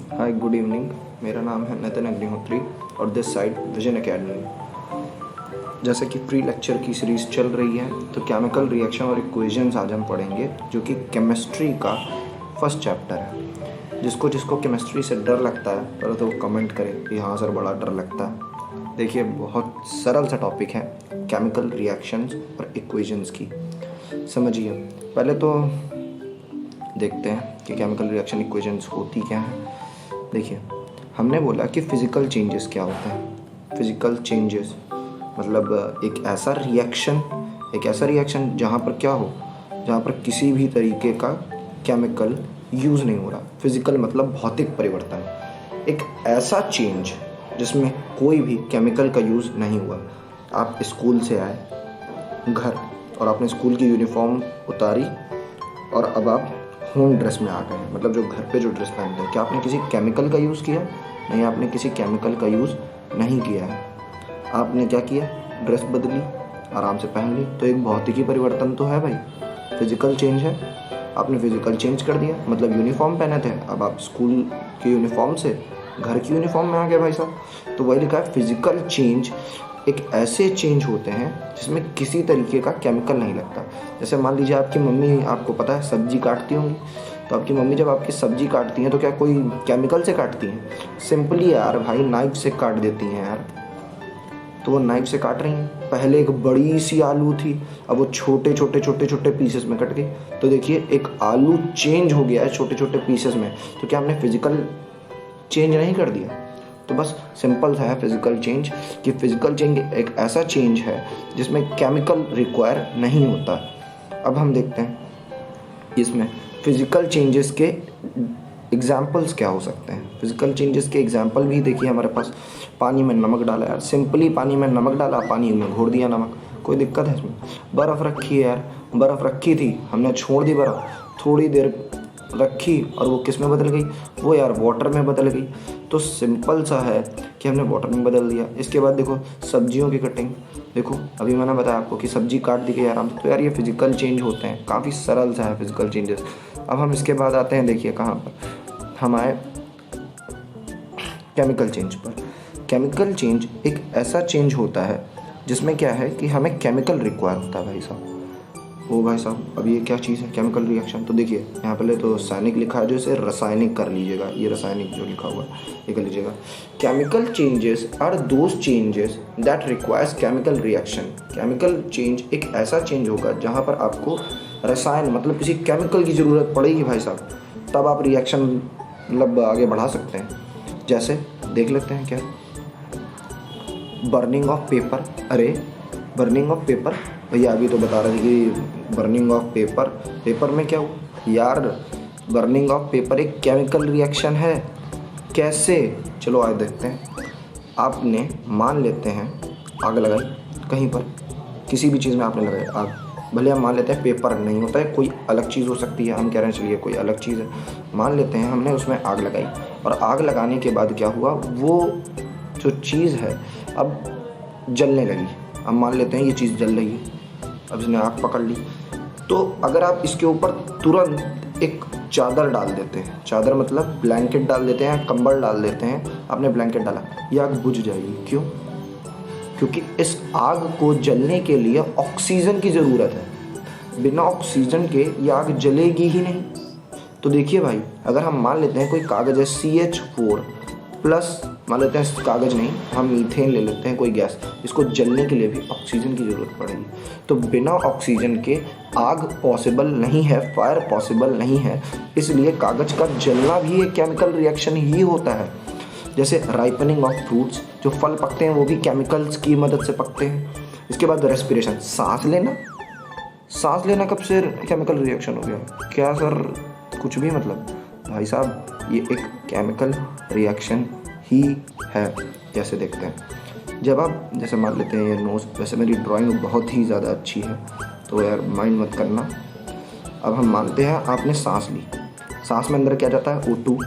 Hi good evening. मेरा नाम है नितिन अग्निहोत्री और दिस साइड विजन एकेडमी। जैसे कि प्री लेक्चर की सीरीज़ चल रही है तो केमिकल रिएक्शन और इक्वेशंस आज हम पढ़ेंगे, जो कि केमिस्ट्री का फर्स्ट चैप्टर है। जिसको केमिस्ट्री से डर लगता है पहले तो वो कमेंट करे कि हाँ सर बड़ा डर लगता है। देखिए, बहुत सरल सा टॉपिक है केमिकल रिएक्शंस और इक्वेशंस की। समझिए, पहले तो देखते हैं कि केमिकल रिएक्शन इक्वेशंस होती क्या है। देखिए, हमने बोला कि फिज़िकल चेंजेस क्या होता है। फिज़िकल चेंजेस मतलब एक ऐसा रिएक्शन जहाँ पर क्या हो, जहाँ पर किसी भी तरीके का केमिकल यूज़ नहीं हो रहा। फिज़िकल मतलब भौतिक परिवर्तन, एक ऐसा चेंज जिसमें कोई भी केमिकल का यूज़ नहीं हुआ। आप स्कूल से आए घर और आपने स्कूल की यूनिफॉर्म उतारी और अब आप होम ड्रेस में आ गए हैं, मतलब जो घर पे जो ड्रेस पहनते हैं। क्या आपने किसी केमिकल का यूज़ किया? नहीं, आपने किसी केमिकल का यूज़ नहीं किया है। आपने क्या किया? ड्रेस बदली, आराम से पहन ली। तो एक भौतिकी परिवर्तन तो है भाई, फिजिकल चेंज है। आपने फिजिकल चेंज कर दिया, मतलब यूनिफॉर्म पहने थे, अब आप स्कूल की यूनिफॉर्म से घर की यूनिफॉर्म में आ गए भाई साहब। तो वही लिखा है, फिजिकल चेंज एक ऐसे चेंज होते हैं जिसमें किसी तरीके का केमिकल नहीं लगता। जैसे मान लीजिए आपकी मम्मी, आपको पता है, सब्जी काटती होंगी, तो आपकी मम्मी जब आपकी सब्जी काटती हैं तो क्या कोई केमिकल से काटती हैं? सिंपली यार भाई नाइफ से काट देती हैं यार। तो वो नाइफ से काट रही हैं। पहले एक बड़ी सी आलू थी, अब वो छोटे छोटे पीसेस में कट गई। तो देखिए, एक आलू चेंज हो गया है छोटे छोटे पीसेस में। तो क्या हमने फिजिकल चेंज नहीं कर दिया? तो बस सिंपल सा है फिजिकल चेंज, कि फिजिकल चेंज एक ऐसा चेंज है जिसमें केमिकल रिक्वायर नहीं होता। अब हम देखते हैं इसमें फिजिकल चेंजेस के एग्जाम्पल्स क्या हो सकते हैं। फिजिकल चेंजेस के एग्जाम्पल भी देखिए हमारे पास। पानी में नमक डाला यार, सिंपली पानी में नमक डाला, पानी में घोर दिया नमक, कोई दिक्कत है इसमें? बर्फ़ रखी है यार, बर्फ़ रखी थी, हमने छोड़ दी बर्फ़, थोड़ी देर रखी और वो किस में बदल गई? वो यार वाटर में बदल गई। तो सिंपल सा है कि हमने वाटर में बदल दिया। इसके बाद देखो सब्जियों की कटिंग, देखो अभी मैंने बताया आपको कि सब्जी काट दी गई आराम से। तो यार ये फिजिकल चेंज होते हैं, काफ़ी सरल सा है फिजिकल चेंजेस। अब हम इसके बाद आते हैं, देखिए कहाँ पर हम आए, केमिकल चेंज पर। केमिकल चेंज एक ऐसा चेंज होता है जिसमें क्या है कि हमें केमिकल रिक्वायर होता है भाई साहब। ओ भाई साहब, अब ये क्या चीज़ है केमिकल रिएक्शन? तो देखिए यहाँ पहले तो रासायनिक लिखा है, जो इसे रासायनिक कर लीजिएगा, ये रासायनिक जो लिखा हुआ है ये कर लीजिएगा। Chemical changes are those changes that requires chemical reaction. Chemical change एक ऐसा चेंज होगा जहाँ पर आपको रसायन मतलब किसी केमिकल की ज़रूरत पड़ेगी भाई साहब, तब आप रिएक्शन मतलब आगे बढ़ा सकते हैं। जैसे देख लेते हैं क्या, बर्निंग ऑफ पेपर। अरे बर्निंग ऑफ पेपर, भैया अभी तो बता रहे थे कि बर्निंग ऑफ पेपर, पेपर में क्या हुआ यार? बर्निंग ऑफ पेपर एक केमिकल रिएक्शन है। कैसे? चलो आज देखते हैं। आपने मान लेते हैं आग लगाई कहीं पर, किसी भी चीज़ में आपने लगाई आग, भले हम मान लेते हैं पेपर नहीं होता है, कोई अलग चीज़ हो सकती है, हम कह रहे हैं चलिए कोई अलग चीज़ है, मान लेते हैं हमने उसमें आग लगाई। और आग लगाने के बाद क्या हुआ, वो जो चीज़ है अब जलने लगी। अब मान लेते हैं ये चीज़ जल रही है, अब इसने आग पकड़ ली। तो अगर आप इसके ऊपर तुरंत एक चादर डाल देते हैं, चादर मतलब ब्लैंकेट डाल देते हैं, कंबल डाल देते हैं, आपने ब्लैंकेट डाला, ये आग बुझ जाएगी। क्यों? क्योंकि इस आग को जलने के लिए ऑक्सीजन की ज़रूरत है। बिना ऑक्सीजन के ये आग जलेगी ही नहीं। तो देखिए भाई, अगर हम मान लेते हैं कोई कागज़ है CH4 प्लस, मान लेते हैं कागज़ नहीं, हम मीथेन ले लेते हैं, कोई गैस, इसको जलने के लिए भी ऑक्सीजन की ज़रूरत पड़ेगी। तो बिना ऑक्सीजन के आग पॉसिबल नहीं है, फायर पॉसिबल नहीं है। इसलिए कागज़ का जलना भी एक केमिकल रिएक्शन ही होता है। जैसे राइपनिंग ऑफ फ्रूट्स, जो फल पकते हैं वो भी केमिकल्स की मदद से पकते हैं। इसके बाद रेस्पिरेशन, सांस लेना कब से केमिकल रिएक्शन हो गया? क्या सर कुछ भी मतलब? भाई साहब ये एक केमिकल रिएक्शन ही है। जैसे देखते हैं, जब आप जैसे मान लेते हैं ये नोज़, वैसे मेरी ड्राइंग बहुत ही ज़्यादा अच्छी है तो यार माइंड मत करना। अब हम मानते हैं आपने सांस ली, सांस में अंदर क्या जाता है? O2,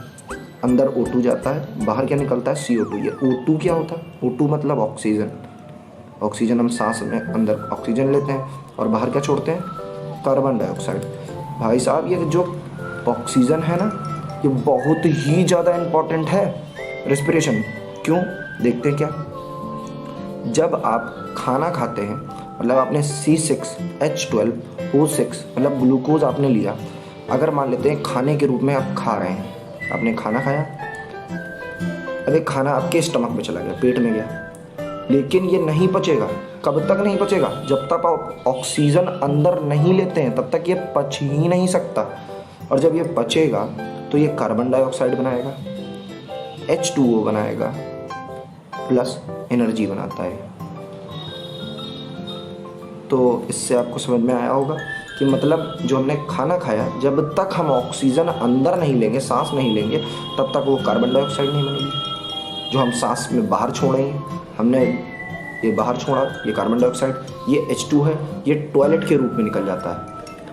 अंदर O2 जाता है, बाहर क्या निकलता है? CO2। ये O2 क्या होता है? O2 मतलब ऑक्सीजन। ऑक्सीजन हम सांस में अंदर ऑक्सीजन लेते हैं और बाहर क्या छोड़ते हैं? Carbon dioxide. भाई साहब ये जो ऑक्सीजन है ना, ये बहुत ही ज़्यादा इम्पॉर्टेंट है रेस्पिरेशन। क्यों? देखते हैं क्या। जब आप खाना खाते हैं मतलब आपने C6H12O6 मतलब ग्लूकोज आपने लिया, अगर मान लेते हैं खाने के रूप में आप खा रहे हैं, आपने खाना खाया, अब ये खाना आपके स्टमक में चला गया, पेट में गया, लेकिन ये नहीं पचेगा। कब तक नहीं पचेगा? जब तक आप ऑक्सीजन अंदर नहीं लेते हैं तब तक ये पच ही नहीं सकता। और जब ये पचेगा तो ये कार्बन डाइऑक्साइड बनाएगा, H2O बनाएगा, प्लस एनर्जी बनाता है। तो इससे आपको समझ में आया होगा कि मतलब जो हमने खाना खाया, जब तक हम ऑक्सीजन अंदर नहीं लेंगे, सांस नहीं लेंगे, तब तक वो कार्बन डाइऑक्साइड नहीं बनेगी। जो हम सांस में बाहर छोड़ेंगे, हमने ये बाहर छोड़ा, ये कार्बन डाइऑक्साइड, ये H2 है, ये टॉयलेट के रूप में निकल जाता है।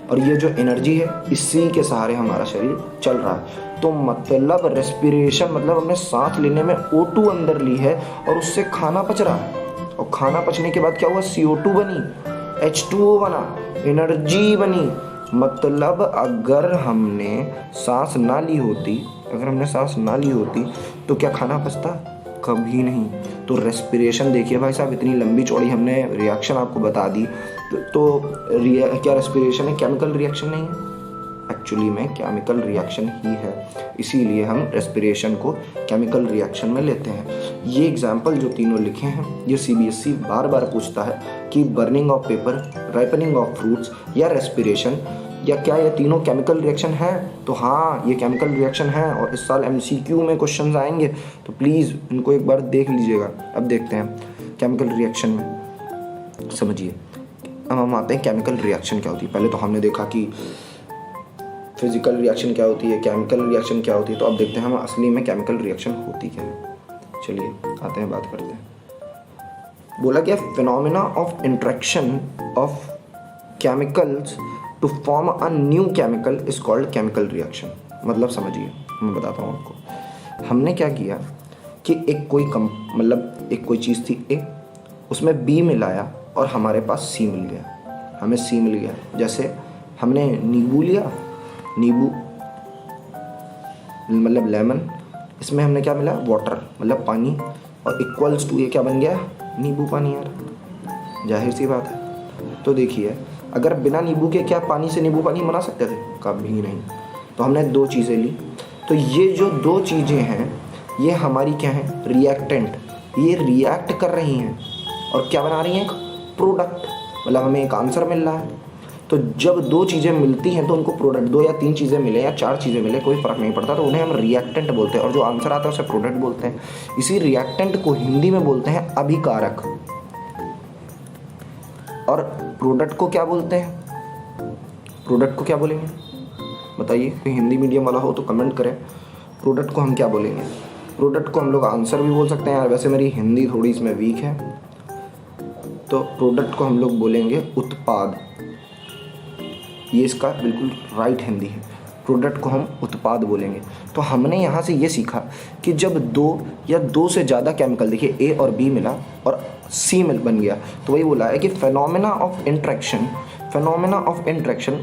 और ये जो एनर्जी है, इसी के सहारे हमारा शरीर चल रहा है। तो मतलब रेस्पिरेशन मतलब हमने सांस लेने में O2 अंदर ली है और उससे खाना पच रहा है। और खाना पचने के बाद क्या हुआ? CO2 बनी, H2O बना, एनर्जी बनी। मतलब अगर हमने सांस ना ली होती, तो क्या खाना पचता? कभी नहीं। तो रेस्पिरेशन देखिए भाई साहब, इतनी लंबी चौड़ी हमने रिएक्शन आपको बता दी। क्या रेस्पिरेशन है? केमिकल रिएक्शन नहीं है, एक्चुअली में केमिकल रिएक्शन ही है। इसीलिए हम रेस्पिरेशन को केमिकल रिएक्शन में लेते हैं। ये एग्जाम्पल जो तीनों लिखे हैं, ये CBSE बार बार पूछता है कि burning of paper, ripening of fruits या रेस्पिरेशन, या क्या ये तीनों केमिकल रिएक्शन है? तो हाँ, ये केमिकल रिएक्शन है और इस साल MCQ में क्वेश्चंस आएंगे, तो प्लीज़ इनको एक बार देख लीजिएगा। अब देखते हैं केमिकल रिएक्शन में, समझिए। अब हम आते हैं केमिकल रिएक्शन क्या होती है। पहले तो हमने देखा कि फिजिकल रिएक्शन क्या होती है, केमिकल रिएक्शन क्या होती है, तो अब देखते हैं हम असली में केमिकल रिएक्शन होती क्या है। चलिए आते हैं, बात करते हैं। बोला गया phenomena of interaction of chemicals to form a new chemical is called chemical reaction. मतलब समझिए, मैं बताता हूँ आपको। हमने क्या किया कि एक कोई चीज़ थी A, उसमें B मिलाया और हमारे पास C मिल गया, हमें C मिल गया। जैसे हमने नींबू लिया, नींबू मतलब लेमन, इसमें हमने क्या मिला? वाटर मतलब पानी, और इक्वल्स टू ये क्या बन गया? नींबू पानी। यार जाहिर सी बात है। तो देखिए, अगर बिना नींबू के क्या पानी से नींबू पानी बना सकते थे? कभी नहीं। तो हमने दो चीज़ें ली, तो ये जो दो चीज़ें हैं ये हमारी क्या हैं? रिएक्टेंट। ये रिएक्ट कर रही हैं और क्या बना रही हैं? एक प्रोडक्ट। मतलब हमें एक आंसर मिल रहा है। तो जब दो चीज़ें मिलती हैं तो उनको प्रोडक्ट, दो या तीन चीज़ें मिले या चार चीज़ें मिले, कोई फ़र्क नहीं पड़ता, तो उन्हें हम रिएक्टेंट बोलते हैं। और जो आंसर आता है उसे प्रोडक्ट बोलते हैं। इसी रिएक्टेंट को हिंदी में बोलते हैं अभिकारक। और प्रोडक्ट को क्या बोलते हैं? प्रोडक्ट को क्या बोलेंगे बताइए? कोई हिंदी मीडियम वाला हो तो कमेंट करें। प्रोडक्ट को हम क्या बोलेंगे? प्रोडक्ट को हम लोग आंसर भी बोल सकते हैं। यार वैसे मेरी हिंदी थोड़ी इसमें वीक है, तो प्रोडक्ट को हम लोग बोलेंगे उत्पाद। ये इसका बिल्कुल राइट हिंदी है। प्रोडक्ट को हम उत्पाद बोलेंगे। तो हमने यहाँ से ये सीखा कि जब दो या दो से ज़्यादा केमिकल, देखिए A और B मिला और C मिल बन गया, तो वही बोला है कि फेनोमेना ऑफ इंट्रैक्शन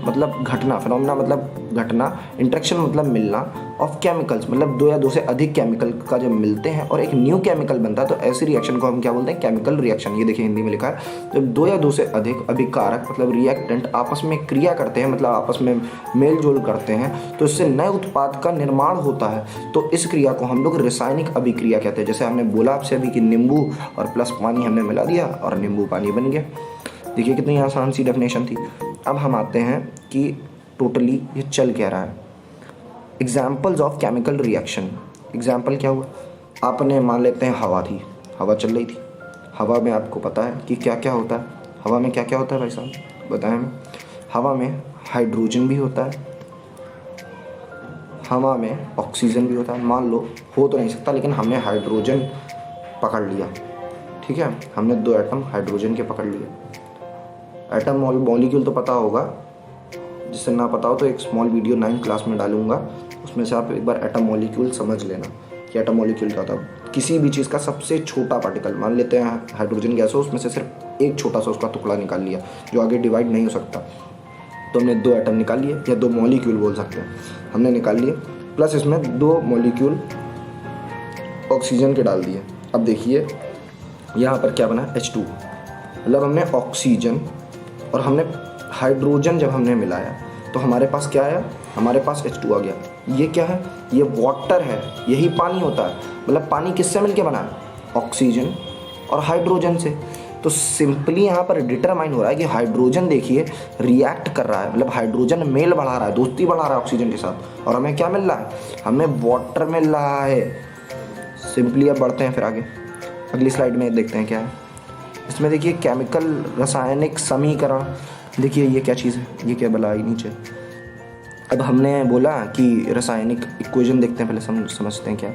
मतलब घटना, फेनोमेना मतलब घटना, इंट्रैक्शन मतलब मिलना, ऑफ केमिकल्स मतलब दो या दो से अधिक केमिकल का जब मिलते हैं और एक न्यू केमिकल बनता है, तो ऐसी रिएक्शन को हम क्या बोलते हैं? Chemical reaction. ये देखिए हिंदी में लिखा है। जब दो या दो से अधिक अभिकारक मतलब रिएक्टेंट आपस में क्रिया करते हैं, मतलब आपस में मेल जोल करते हैं, तो इससे नए उत्पाद का निर्माण होता है। तो इस क्रिया को हम लोग रासायनिक अभिक्रिया कहते हैं। जैसे हमने बोला आपसे अभी कि नींबू और प्लस पानी हमने मिला दिया और नींबू पानी बन गया। देखिए कितनी आसान सी डेफिनेशन थी। अब हम आते हैं कि टोटली ये चल क्या रहा है। Examples of chemical reaction. Example क्या हुआ? आपने मान लेते हैं हवा थी, हवा चल रही थी। हवा में आपको पता है कि क्या क्या होता है? हवा में क्या क्या होता है भाई साहब बताएं हमें? हवा में हाइड्रोजन भी होता है, हवा में ऑक्सीजन भी होता है। मान लो हो तो नहीं सकता, लेकिन हमने हाइड्रोजन पकड़ लिया, ठीक है, हमने दो एटम हाइड्रोजन के पकड़ लिए। एटम मॉलिक्यूल तो पता होगा, जिससे ना पता हो तो एक स्मॉल वीडियो 9th क्लास में डालूंगा, उसमें से आप एक बार एटम मॉलिक्यूल समझ लेना कि एटम मॉलिक्यूल क्या होता है। किसी भी चीज़ का सबसे छोटा पार्टिकल, मान लेते हैं हाइड्रोजन गैस हो, उसमें से सिर्फ एक छोटा सा उसका टुकड़ा निकाल लिया जो आगे डिवाइड नहीं हो सकता, तो हमने दो एटम निकाल लिए, या दो मॉलिक्यूल बोल सकते हैं, हमने निकाल लिए। प्लस इसमें 2 मॉलिक्यूल ऑक्सीजन के डाल दिए। अब देखिए यहाँ पर क्या बना, H2, मतलब हमने ऑक्सीजन और हमने हाइड्रोजन जब हमने मिलाया तो हमारे पास क्या आया, हमारे पास H2 आ गया। ये क्या है, ये वाटर है, यही पानी होता है। मतलब पानी किससे मिलके बना है, ऑक्सीजन और हाइड्रोजन से। तो सिंपली यहाँ पर डिटरमाइन हो रहा है कि हाइड्रोजन देखिए रिएक्ट कर रहा है, मतलब हाइड्रोजन मेल बढ़ा रहा है, दोस्ती बढ़ा रहा है ऑक्सीजन के साथ, और हमें क्या मिल रहा है, हमें वाटर मिल रहा है। सिंपली अब बढ़ते हैं फिर आगे, अगली स्लाइड में देखते हैं क्या है इसमें। देखिए केमिकल रासायनिक समीकरण, देखिए ये क्या चीज़ है, ये क्या बला है नीचे। अब हमने बोला कि रासायनिक इक्वेशन देखते हैं, पहले समझते हैं क्या।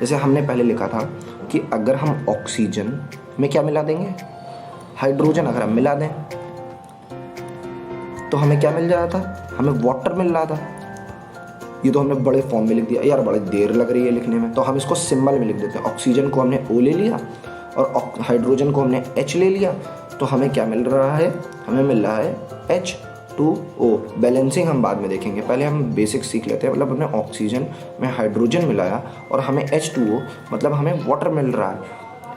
जैसे हमने पहले लिखा था कि अगर हम ऑक्सीजन में क्या मिला देंगे, हाइड्रोजन अगर हम मिला दें तो हमें क्या मिल रहा था, हमें वाटर मिल रहा था। ये तो हमने बड़े फॉर्म में लिख दिया यार, बड़ी देर लग रही है लिखने में, तो हम इसको सिंबल में लिख देते हैं। ऑक्सीजन को हमने O ले लिया और हाइड्रोजन को हमने H ले लिया, तो हमें क्या मिल रहा है, हमें मिल रहा है H2O। बैलेंसिंग हम बाद में देखेंगे, पहले हम बेसिक सीख लेते हैं। मतलब हमने ऑक्सीजन में हाइड्रोजन मिलाया और हमें H2O मतलब हमें वाटर मिल रहा है।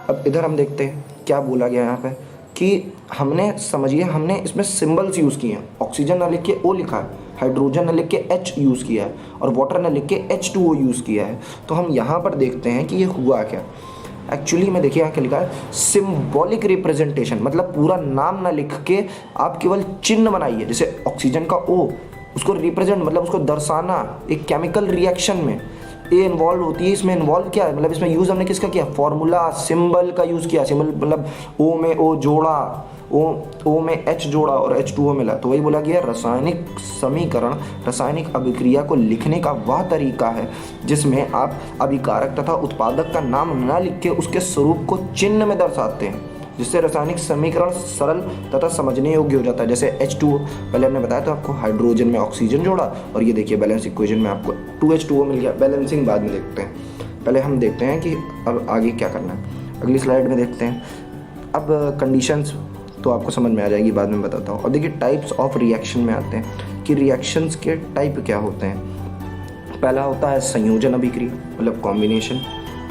अब इधर हम देखते हैं क्या बोला गया यहाँ पे कि हमने समझिए हमने इसमें सिंबल्स यूज़ किए हैं। ऑक्सीजन ना लिख के O लिखा है, हाइड्रोजन ने लिख के H यूज़ किया है और वाटर ने लिख के H2O यूज़ किया है। तो हम यहाँ पर देखते हैं कि ये हुआ क्या। एक्चुअली में देखिए यहाँ क्या लिखा है, सिंबॉलिक रिप्रेजेंटेशन, मतलब पूरा नाम ना लिख के आप केवल चिन्ह बनाइए। जैसे ऑक्सीजन का O, उसको रिप्रेजेंट मतलब उसको दर्शाना एक केमिकल रिएक्शन में ए इन्वॉल्व होती है। इसमें इन्वॉल्व क्या है, मतलब इसमें यूज़ हमने किसका किया, फॉर्मूला सिंबल का यूज़ किया। सिंबल मतलब O में O जोड़ा, O में H जोड़ा और H2O मिला, तो वही बोला गया रासायनिक समीकरण रासायनिक अभिक्रिया को लिखने का वह तरीका है जिसमें आप अभिकारक तथा उत्पादक का नाम न लिख के उसके स्वरूप को चिन्ह में दर्शाते हैं, जिससे रासायनिक समीकरण सरल तथा समझने योग्य हो जाता है। जैसे H2O, पहले हमने बताया था आपको, हाइड्रोजन में ऑक्सीजन जोड़ा और ये देखिए बैलेंस इक्वेशन में आपको 2H2O मिल गया। बैलेंसिंग बाद में देखते हैं, पहले हम देखते हैं कि अब आगे क्या करना है। अगली स्लाइड में देखते हैं। अब कंडीशंस तो आपको समझ में आ जाएगी, बाद में बताता हूँ। और देखिए टाइप्स ऑफ रिएक्शन में आते हैं कि रिएक्शंस के टाइप क्या होते हैं। पहला होता है संयोजन अभिक्रिया मतलब कॉम्बिनेशन,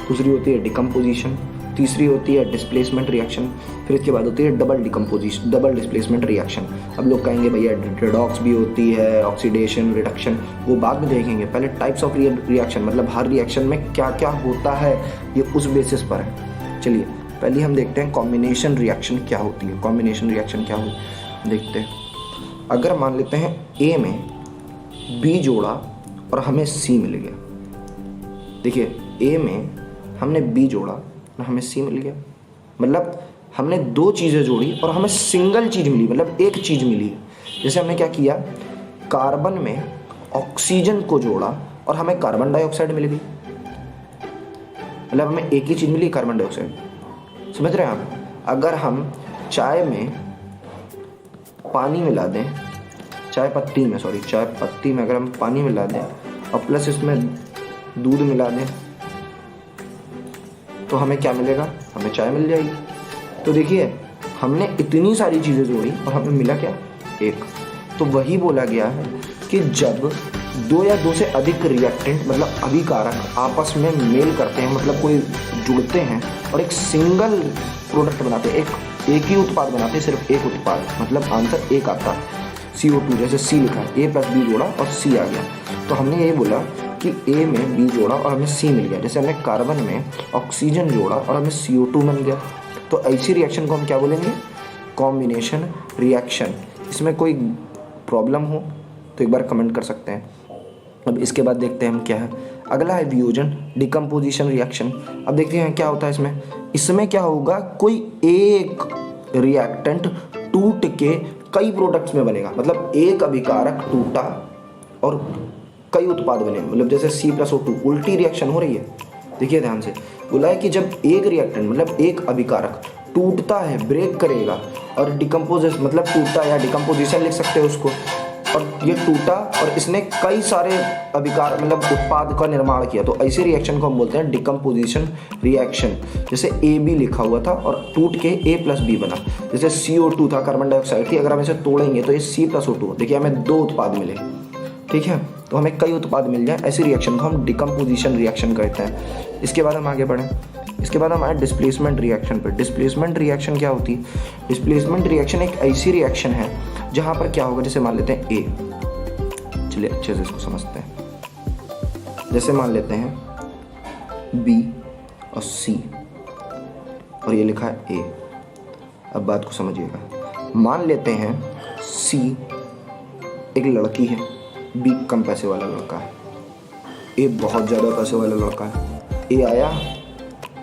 दूसरी होती है डिकम्पोजिशन, तीसरी होती है डिस्प्लेसमेंट रिएक्शन, फिर इसके बाद होती है डबल डिस्प्लेसमेंट रिएक्शन। अब लोग कहेंगे भैया रिडॉक्स भी होती है, ऑक्सीडेशन, रिडक्शन, वो बाद में देखेंगे। पहले टाइप्स ऑफ रिएक्शन मतलब हर रिएक्शन में क्या क्या होता है, ये उस बेसिस पर है। चलिए पहले हम देखते हैं कॉम्बिनेशन रिएक्शन क्या होती है। कॉम्बिनेशन रिएक्शन क्या होती देखते हैं। अगर मान लेते हैं A में B जोड़ा और हमें C मिल गया, देखिए A में हमने B जोड़ा और हमें C मिल गया, मतलब हमने 2 चीज़ें जोड़ी और हमें सिंगल चीज़ मिली, मतलब एक चीज़ मिली। जैसे हमने क्या किया, कार्बन में ऑक्सीजन को जोड़ा और हमें कार्बन डाइऑक्साइड मिल गई, मतलब हमें एक ही चीज़ मिली, कार्बन डाइऑक्साइड। समझ रहे हैं आप। अगर हम चाय में पानी मिला दें, चाय पत्ती में अगर हम पानी मिला दें और प्लस इसमें दूध मिला दें तो हमें क्या मिलेगा, हमें चाय मिल जाएगी। तो देखिए हमने इतनी सारी चीज़ें जोड़ी और हमें मिला क्या, एक। तो वही बोला गया है कि जब 2 या 2 से अधिक रिएक्टेंट मतलब अभिकारक आपस में मेल करते हैं, मतलब कोई जुड़ते हैं और एक सिंगल प्रोडक्ट बनाते हैं, एक ही उत्पाद बनाते हैं, सिर्फ एक उत्पाद, मतलब आंसर एक आता है CO2। जैसे C लिखा है, A + B जोड़ा और C आ गया, तो हमने ये बोला कि A में B जोड़ा और हमें C मिल गया। जैसे हमने कार्बन में ऑक्सीजन जोड़ा और हमें CO2 मिल गया, तो ऐसी रिएक्शन को हम क्या बोलेंगे, कॉम्बिनेशन रिएक्शन। इसमें कोई प्रॉब्लम हो तो एक बार कमेंट कर सकते हैं। अब इसके बाद देखते हैं हम क्या है। अगला है वियोजन डिकम्पोजिशन रिएक्शन। अब देखते हैं क्या होता है इसमें क्या होगा, कोई एक रिएक्टेंट टूट के कई प्रोडक्ट्स में बनेगा, मतलब एक अभिकारक टूटा और कई उत्पाद बने, मतलब जैसे C+O2 उल्टी रिएक्शन हो रही है। देखिए ध्यान से बोला है कि जब एक रिएक्टेंट मतलब एक अभिकारक टूटता है, ब्रेक करेगा और डिकम्पोज मतलब टूटा या डिकम्पोजिशन लिख सकते हैं उसको, और ये टूटा और इसने कई सारे अभिकार मतलब उत्पाद का निर्माण किया, तो ऐसे रिएक्शन को हम बोलते हैं डिकम्पोजिशन रिएक्शन। जैसे AB लिखा हुआ था और टूट के A + B बना, जैसे CO2 था, कार्बन डाइऑक्साइड थी, अगर हम इसे तोड़ेंगे तो ये C+O2, देखिए हमें 2 उत्पाद मिले, ठीक है। तो हमें कई उत्पाद मिल जाए, ऐसी रिएक्शन को हम डिकम्पोजिशन रिएक्शन कहते हैं। इसके बाद हम आगे बढ़ें, इसके बाद हम आए डिस्प्लेसमेंट रिएक्शन पर। डिस्प्लेसमेंट रिएक्शन क्या होती है? डिस्प्लेसमेंट रिएक्शन एक ऐसी रिएक्शन है जहाँ पर क्या होगा, जैसे मान लेते हैं ए, चलिए अच्छे से इसको समझते हैं। जैसे मान लेते हैं बी और सी और ये लिखा है ए। अब बात को समझिएगा, मान लेते हैं सी एक लड़की है, बी कम पैसे वाला लड़का है, ए बहुत ज़्यादा पैसे वाला लड़का है। ए आया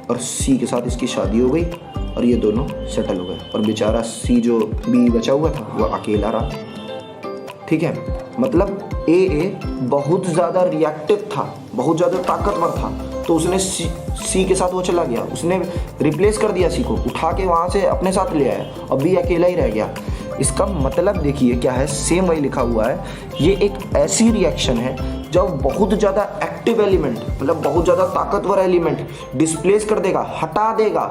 और सी के साथ इसकी शादी हो गई और ये दोनों सेटल हो गए और बेचारा सी जो बी बचा हुआ था वो अकेला रहा। ठीक है, मतलब ए बहुत ज़्यादा रिएक्टिव था, बहुत ज़्यादा ताकतवर था, तो उसने सी के साथ वो चला गया, उसने रिप्लेस कर दिया सी को, उठा के वहाँ से अपने साथ ले आया और बी अकेला ही रह गया। इसका मतलब देखिए क्या है, सेम वही लिखा हुआ है। ये एक ऐसी रिएक्शन है जब बहुत ज़्यादा एक्टिव एलिमेंट, मतलब बहुत ज़्यादा ताकतवर एलिमेंट डिस्प्लेस कर देगा, हटा देगा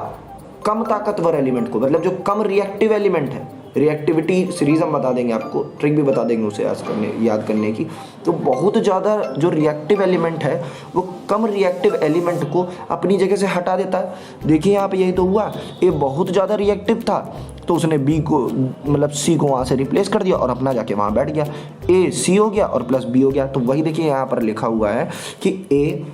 कम ताकतवर एलिमेंट को, मतलब जो कम रिएक्टिव एलिमेंट है। रिएक्टिविटी सीरीज हम बता देंगे आपको, ट्रिक भी बता देंगे उसे याद करने की। तो बहुत ज़्यादा जो रिएक्टिव एलिमेंट है वो कम रिएक्टिव एलिमेंट को अपनी जगह से हटा देता है। देखिए यहाँ पे यही तो हुआ, ये बहुत ज़्यादा रिएक्टिव था तो उसने बी को, मतलब सी को वहाँ से रिप्लेस कर दिया और अपना जाके वहाँ बैठ गया। ए सी हो गया और प्लस बी हो गया। तो वही देखिए यहाँ पर लिखा हुआ है कि ए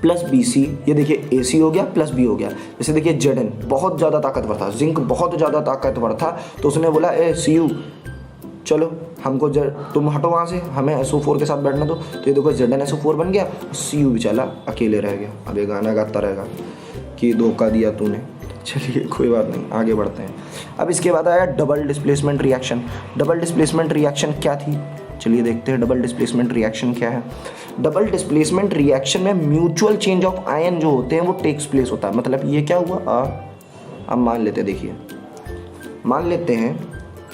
प्लस बी सी, ये देखिए ए सी हो गया प्लस बी हो गया। जैसे देखिए जेडन बहुत ज़्यादा ताकतवर था, जिंक बहुत ज़्यादा ताकतवर था, तो उसने बोला ए सी यू चलो हमको तुम हटो वहाँ से, हमें SO4 के साथ बैठना दो। तो ये देखो जेडन SO4 बन गया, सी यू बेचारा अकेले रह गया। अब ये गाना गाता रहेगा कि धोखा दिया तूने। चलिए कोई बात नहीं, आगे बढ़ते हैं। अब इसके बाद आया double displacement reaction. Double displacement reaction क्या थी, चलिए देखते हैं डबल डिस्प्लेसमेंट रिएक्शन क्या है। डबल डिस्प्लेसमेंट रिएक्शन में म्यूचुअल चेंज ऑफ आयन जो होते हैं वो टेक्स प्लेस होता है। मतलब ये क्या हुआ, अब मान लेते हैं, देखिए मान लेते हैं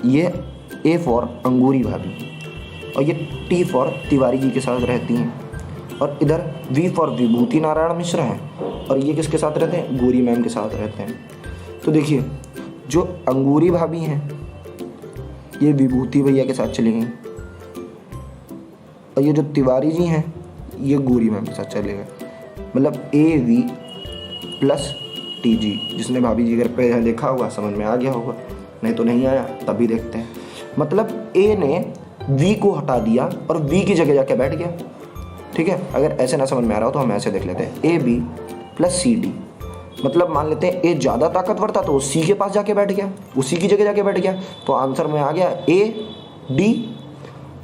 ये ए फॉर अंगूरी भाभी और ये टी फॉर तिवारी जी के साथ रहती हैं, और इधर वी फॉर विभूति नारायण मिश्र हैं, और ये किसके साथ रहते हैं, गौरी मैम के साथ रहते हैं। तो देखिए जो अंगूरी भाभी हैं ये विभूति भैया के साथ चली गई, और ये जो तिवारी जी हैं ये गौरी मैम के साथ चले गए। मतलब A V plus T G, जिसने भाभी जी घर पे देखा होगा समझ में आ गया होगा, नहीं तो नहीं आया तभी देखते हैं। मतलब ए ने वी को हटा दिया और वी की जगह जाके बैठ गया। ठीक है, अगर ऐसे ना समझ में आ रहा हो तो हम ऐसे देख लेते हैं, A B plus C D. मतलब मान लेते हैं ए ज़्यादा ताकतवर था तो वो सी के पास जाके बैठ गया, उसी की जगह जाके बैठ गया। तो आंसर में आ गया ए डी,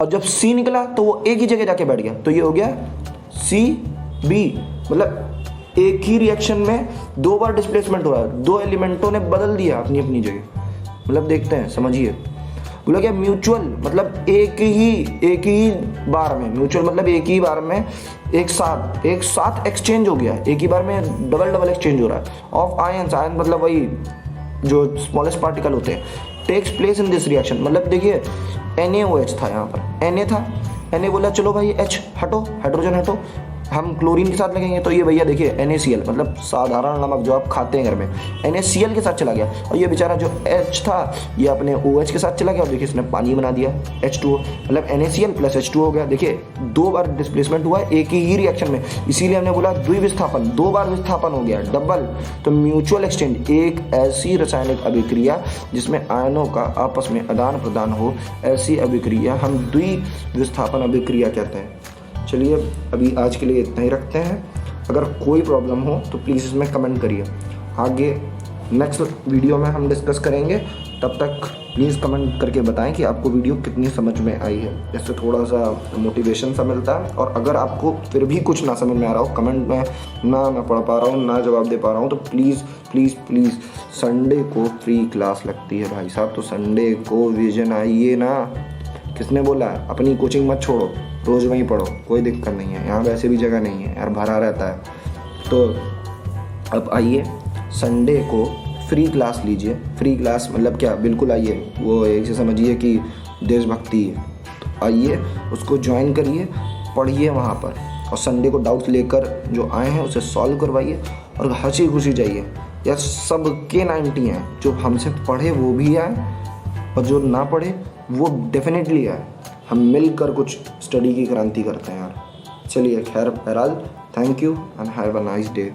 और जब सी निकला तो वो ए की जगह जाके बैठ गया, तो ये हो गया सी बी। मतलब एक ही रिएक्शन में दो बार डिस्प्लेसमेंट हो रहा है, दो एलिमेंटों ने बदल दिया अपनी अपनी जगह। मतलब देखते हैं, समझिए। बोला क्या म्यूचुअल, मतलब एक ही बार में, म्यूचुअल मतलब एक ही बार में एक साथ एक्सचेंज हो गया, एक ही बार में डबल एक्सचेंज हो रहा है ऑफ आयंस। आयन मतलब वही जो स्मॉलेस्ट पार्टिकल होते हैं, takes place in this reaction. मतलब देखिए NaOH था, यहाँ पर Na था, Na बोला चलो भाई H हटो, हाइड्रोजन हटो, हम क्लोरीन के साथ लगेंगे। तो ये भैया देखिए NaCl, मतलब साधारण नमक जो आप खाते हैं घर में, NaCl के साथ चला गया, और ये बेचारा जो H था ये अपने OH के साथ चला गया, और देखिए इसने पानी बना दिया H2O, मतलब NaCl प्लस H2O हो गया। देखिए दो बार डिस्प्लेसमेंट हुआ है एक ही रिएक्शन में, इसीलिए हमने बोला द्विविस्थापन, दो बार विस्थापन हो गया, डबल। तो म्यूचुअल एक्सचेंज एक ऐसी रासायनिक अभिक्रिया जिसमें आयनों का आपस में आदान प्रदान हो, ऐसी अभिक्रिया हम द्विविस्थापन अभिक्रिया कहते हैं। चलिए अभी आज के लिए इतना ही रखते हैं। अगर कोई प्रॉब्लम हो तो प्लीज़ इसमें कमेंट करिए, आगे नेक्स्ट वीडियो में हम डिस्कस करेंगे। तब तक प्लीज़ कमेंट करके बताएं कि आपको वीडियो कितनी समझ में आई है, इससे थोड़ा सा मोटिवेशन सा मिलता है। और अगर आपको फिर भी कुछ ना समझ में आ रहा हो, कमेंट में ना मैं पढ़ पा रहा हूँ, ना जवाब दे पा रहा हूँ, तो प्लीज़ प्लीज़ प्लीज़ संडे को फ्री क्लास लगती है भाई साहब, तो संडे को विजन आइए ना। किसने बोला है, अपनी कोचिंग मत छोड़ो, रोज़ वहीं पढ़ो, कोई दिक्कत नहीं है, यहाँ वैसे भी जगह नहीं है यार, भरा रहता है। तो अब आइए संडे को फ्री क्लास लीजिए। फ्री क्लास मतलब क्या, बिल्कुल आइए, वो एक से समझिए कि देशभक्ति। तो आइए उसको ज्वाइन करिए, पढ़िए वहाँ पर, और संडे को डाउट्स लेकर जो आए हैं उसे सॉल्व करवाइए और हंसी खुशी जाइए। यार सबके 90 हैं, जो हमसे पढ़े वो भी आए और जो ना पढ़े वो डेफिनेटली आए। हम मिलकर कुछ स्टडी की क्रांति करते हैं यार। चलिए खैर बहरहाल, thank you and have a nice day.